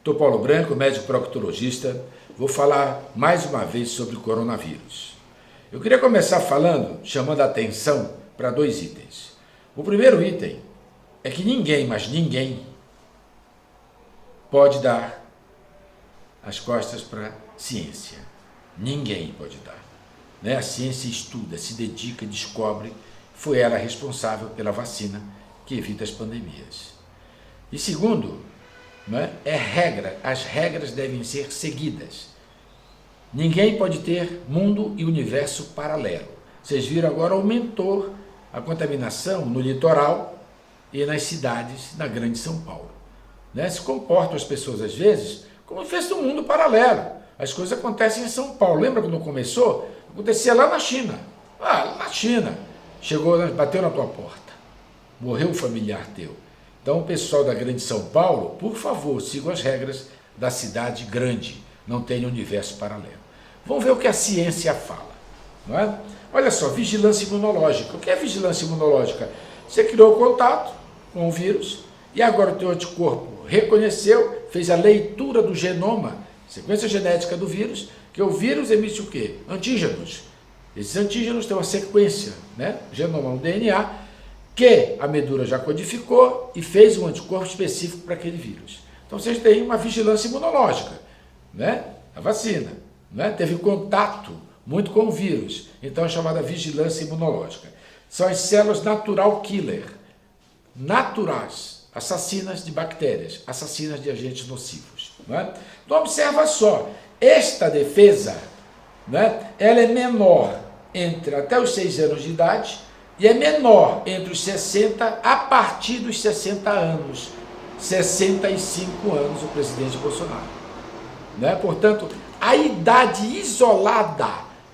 Estou Paulo Branco, médico proctologista. Vou falar mais uma vez sobre o coronavírus. Eu queria começar falando, chamando a atenção para dois itens. O primeiro item é que ninguém, mas ninguém, pode dar as costas para a ciência. Ninguém pode dar. Né? A ciência estuda, se dedica, descobre. Foi ela responsável pela vacina que evita as pandemias. E segundo, né, as regras devem ser seguidas. Ninguém pode ter mundo e universo paralelo. Vocês viram agora, aumentou a contaminação no litoral e nas cidades da grande São Paulo. Né? Se comportam as pessoas às vezes como se fosse um mundo paralelo. As coisas acontecem em São Paulo. Lembra quando começou? Acontecia lá na China. Na China. Chegou, bateu na tua porta. Morreu um familiar teu. Então, o pessoal da grande São Paulo, por favor, sigam as regras da cidade grande. Não tem universo paralelo. Vamos ver o que a ciência fala. Não é? Olha só, vigilância imunológica. O que é vigilância imunológica? Você criou contato com o vírus e agora o teu anticorpo reconheceu, fez a leitura do genoma, sequência genética do vírus, que o vírus emite o quê? Antígenos. Esses antígenos têm uma sequência, né? Genoma, um DNA, que a medula já codificou e fez um anticorpo específico para aquele vírus. Então vocês têm uma vigilância imunológica, né? A vacina, né? Teve contato muito com o vírus, então é chamada vigilância imunológica. São as células natural killer, naturais, assassinas de bactérias, assassinas de agentes nocivos. Né? Então observa só, esta defesa, né, ela é menor entre até os 6 anos de idade e é menor entre os 60 a partir dos 60 anos, 65 anos o presidente Bolsonaro. Né? Portanto, a idade isolada,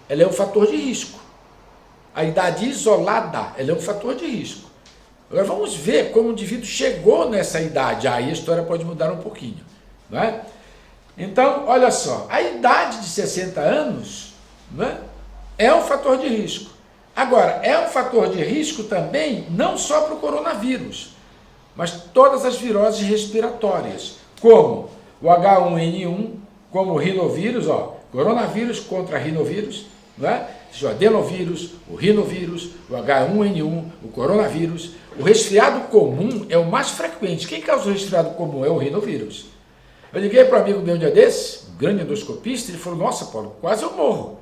ela é um fator de risco. A idade isolada, ela é um fator de risco. Agora vamos ver como o indivíduo chegou nessa idade. Aí a história pode mudar um pouquinho. Não é? Então, olha só, a idade de 60 anos, né, é um fator de risco. Agora, é um fator de risco também, não só para o coronavírus, mas todas as viroses respiratórias, como o H1N1, como o rinovírus, coronavírus contra rinovírus, né? O adenovírus, o rinovírus, o H1N1, o coronavírus. O resfriado comum é o mais frequente. Quem causa o resfriado comum é o rinovírus. Eu liguei para um amigo meu um dia desse, um grande endoscopista, ele falou, nossa, Paulo, quase eu morro.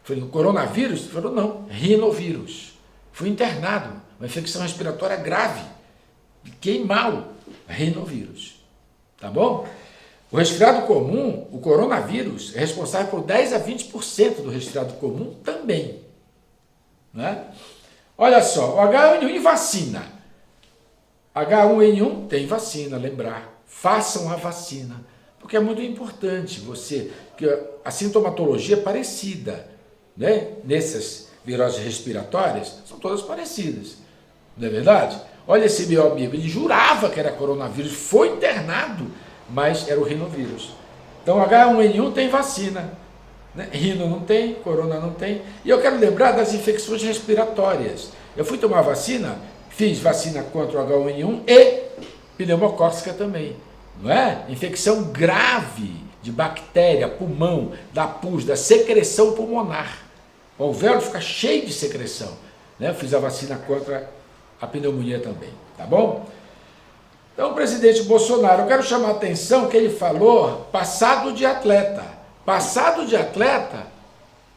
Eu falei, no coronavírus? Ele falou, não, rinovírus. Fui internado, uma infecção respiratória grave. Fiquei mal, rinovírus. Tá bom? O resfriado comum, o coronavírus, é responsável por 10 a 20% do resfriado comum também. Né? Olha só, o H1N1 e vacina. H1N1 tem vacina, lembrar. Façam a vacina, porque é muito importante que a sintomatologia é parecida, né? Nessas viroses respiratórias, são todas parecidas, não é verdade? Olha esse meu amigo, ele jurava que era coronavírus, foi internado, mas era o rinovírus. Então H1N1 tem vacina, né? Rino não tem, corona não tem. E eu quero lembrar das infecções respiratórias. Eu fui tomar vacina, fiz vacina contra o H1N1 e pneumocócica também, não é? Infecção grave de bactéria, pulmão, da pus, da secreção pulmonar. O alvéolo fica cheio de secreção, né? Eu fiz a vacina contra a pneumonia também, tá bom? Então, o presidente Bolsonaro, eu quero chamar a atenção que ele falou passado de atleta. Passado de atleta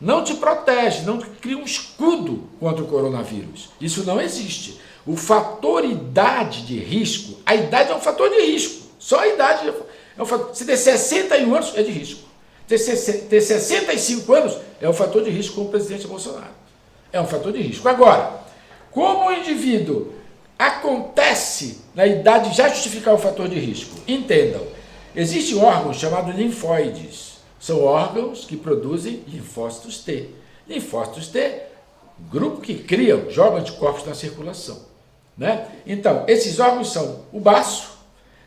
não te protege, não cria um escudo contra o coronavírus. Isso não existe. O fator idade de risco, a idade é um fator de risco. Só a idade é um fator. Se ter 61 anos é de risco. Ter 65 anos é um fator de risco como o presidente Bolsonaro. É um fator de risco. Agora, como o indivíduo acontece na idade já justificar o fator de risco? Entendam, existe um órgão chamado linfóides. São órgãos que produzem linfócitos T. Linfócitos T, grupo que criam, jogam anticorpos na circulação. Né? Então, esses órgãos são o baço,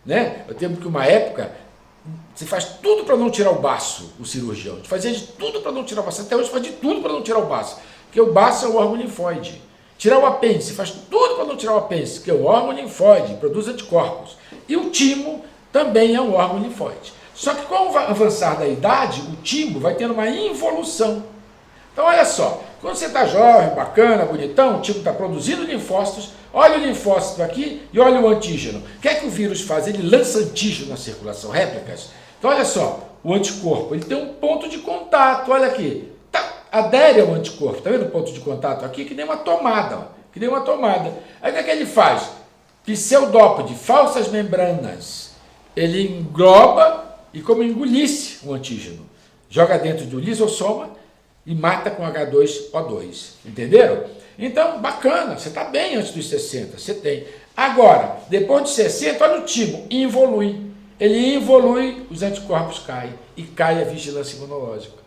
né? Eu lembro que uma época, você faz tudo para não tirar o baço, o cirurgião. Fazia de tudo para não tirar o baço. Até hoje faz de tudo para não tirar o baço. Porque o baço é o órgão linfóide. Tirar o apêndice, faz tudo para não tirar o apêndice, que é o órgão linfóide, produz anticorpos. E o timo também é um órgão linfóide. Só que com o avançar da idade, o timo vai tendo uma involução. Então olha só, quando você está jovem, bacana, bonitão, o timo está produzindo linfócitos, olha o linfócito aqui e olha o antígeno. O que é que o vírus faz? Ele lança antígeno na circulação, réplicas. Então olha só, o anticorpo, ele tem um ponto de contato, olha aqui, adere ao anticorpo, está vendo o ponto de contato aqui? Que nem uma tomada, ó, que nem uma tomada. Aí o que é que ele faz? Pseudópode, falsas membranas, ele engloba e como engolisse o antígeno, joga dentro do lisossoma e mata com H2O2, entenderam? Então, bacana, você está bem antes dos 60, você tem. Agora, depois de 60, olha o timo, involui. Ele involui, os anticorpos caem e cai a vigilância imunológica.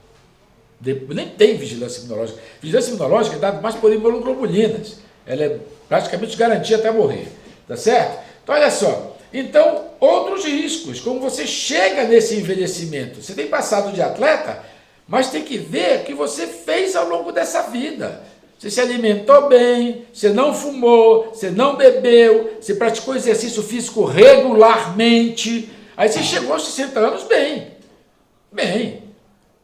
Nem tem vigilância imunológica. Vigilância imunológica é dada mais por imunoglobulinas. Ela é praticamente garantia até morrer, tá certo? Então, olha só. Então, outros riscos, como você chega nesse envelhecimento. Você tem passado de atleta, mas tem que ver o que você fez ao longo dessa vida. Você se alimentou bem, você não fumou, você não bebeu, você praticou exercício físico regularmente. Aí você chegou aos 60 anos bem.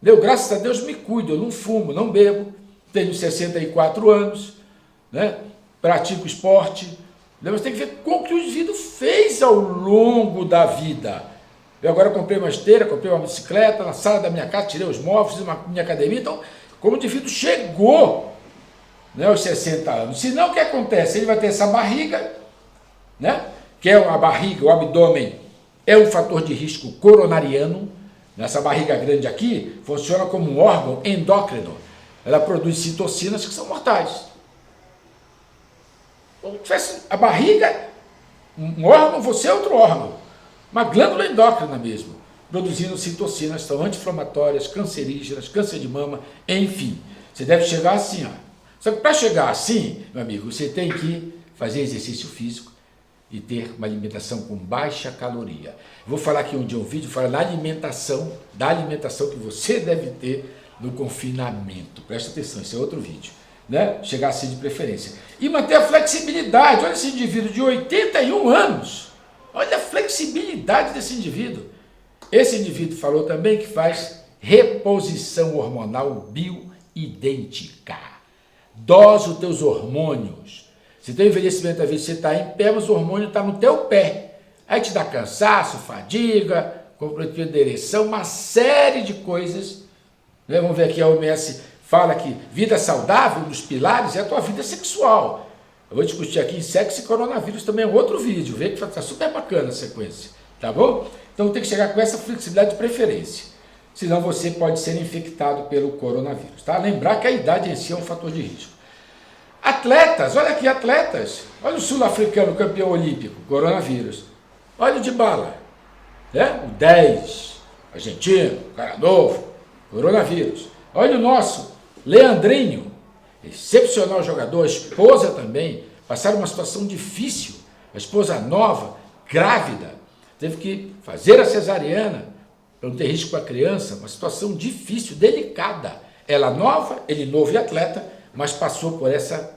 Graças a Deus me cuido, eu não fumo, não bebo, tenho 64 anos, né? Pratico esporte. Mas tem que ver como que o indivíduo fez ao longo da vida. Eu agora comprei uma esteira, comprei uma bicicleta, na sala da minha casa, tirei os móveis, fiz minha academia. Então, como o indivíduo chegou, né, aos 60 anos. Senão, o que acontece? Ele vai ter essa barriga, né, que é a barriga, o abdômen, é um fator de risco coronariano. Essa barriga grande aqui funciona como um órgão endócrino. Ela produz citocinas que são mortais. Então, a barriga, um órgão, você é outro órgão. Uma glândula endócrina mesmo, produzindo citocinas, são anti-inflamatórias, cancerígenas, câncer de mama, enfim. Você deve chegar assim, ó. Só que para chegar assim, meu amigo, você tem que fazer exercício físico e ter uma alimentação com baixa caloria. Eu vou falar aqui um dia um vídeo, falar da alimentação que você deve ter no confinamento. Presta atenção, esse é outro vídeo, né? Chegar assim de preferência. E manter a flexibilidade. Olha esse indivíduo de 81 anos. Olha a flexibilidade desse indivíduo. Esse indivíduo falou também que faz reposição hormonal bioidêntica. Dose os teus hormônios. Se tem envelhecimento da vida, você está em pé, mas o hormônio está no teu pé. Aí te dá cansaço, fadiga, comprometimento da ereção, uma série de coisas. Vamos ver aqui, a OMS fala que vida saudável, um dos pilares, é a tua vida sexual. Eu vou discutir aqui sexo e coronavírus também, é outro vídeo. Vê que está super bacana a sequência, tá bom? Então tem que chegar com essa flexibilidade de preferência. Senão você pode ser infectado pelo coronavírus, tá? Lembrar que a idade em si é um fator de risco. Atletas, olha aqui, atletas. Olha o sul-africano campeão olímpico, coronavírus. Olha o Dybala, né? O 10, argentino, cara novo, coronavírus. Olha o nosso, Leandrinho, excepcional jogador, a esposa também, passaram uma situação difícil. A esposa nova, grávida, teve que fazer a cesariana, para não ter risco para a criança, uma situação difícil, delicada. Ela nova, ele novo e atleta, mas passou por essa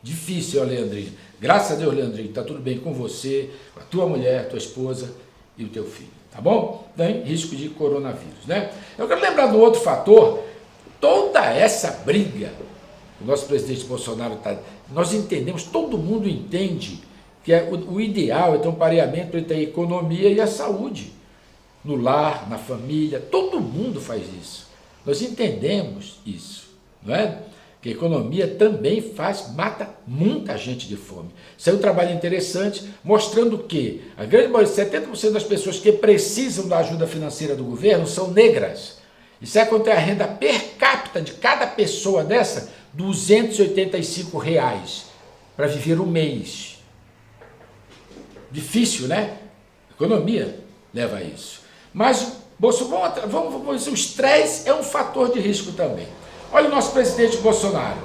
difícil, ó, Leandrinho. Graças a Deus, Leandrinho, está tudo bem com você, com a tua mulher, tua esposa e o teu filho, tá bom? Tem risco de coronavírus, né? Eu quero lembrar de um outro fator, toda essa briga, o nosso presidente Bolsonaro está... Nós entendemos, todo mundo entende que o ideal é ter um pareamento entre a economia e a saúde. No lar, na família, todo mundo faz isso. Nós entendemos isso, não é? Que a economia também mata muita gente de fome. Isso é um trabalho interessante, mostrando que a grande maioria, 70% das pessoas que precisam da ajuda financeira do governo são negras. E sabe quanto é a renda per capita de cada pessoa dessa? R$ 285 para viver um mês. Difícil, né? A economia leva a isso. Mas vamos, o estresse é um fator de risco também. Olha o nosso presidente Bolsonaro.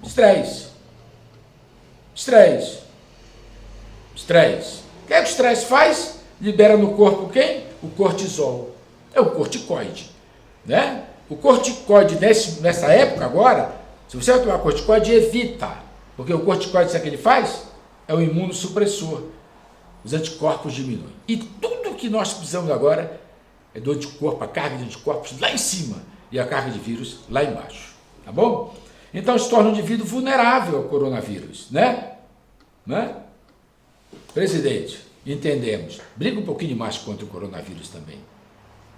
Estresse. O que é que o estresse faz? Libera no corpo quem? O cortisol. É o corticoide, né? O corticoide nessa época agora, se você vai tomar corticoide, evita. Porque o corticoide, sabe o que ele faz? É um imunossupressor. Os anticorpos diminuem. E tudo que nós precisamos agora é do anticorpo, a carga de anticorpos lá em cima e a carga de vírus lá embaixo, tá bom? Então se torna um indivíduo vulnerável ao coronavírus, né? Presidente, entendemos. Briga um pouquinho mais contra o coronavírus também,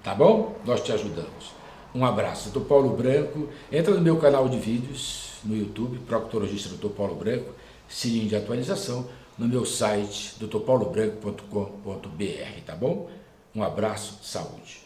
tá bom? Nós te ajudamos. Um abraço. Dr. Paulo Branco, entra no meu canal de vídeos no YouTube, proctologista Dr. Paulo Branco, sininho de atualização, no meu site drpaulobranco.com.br, tá bom? Um abraço, saúde.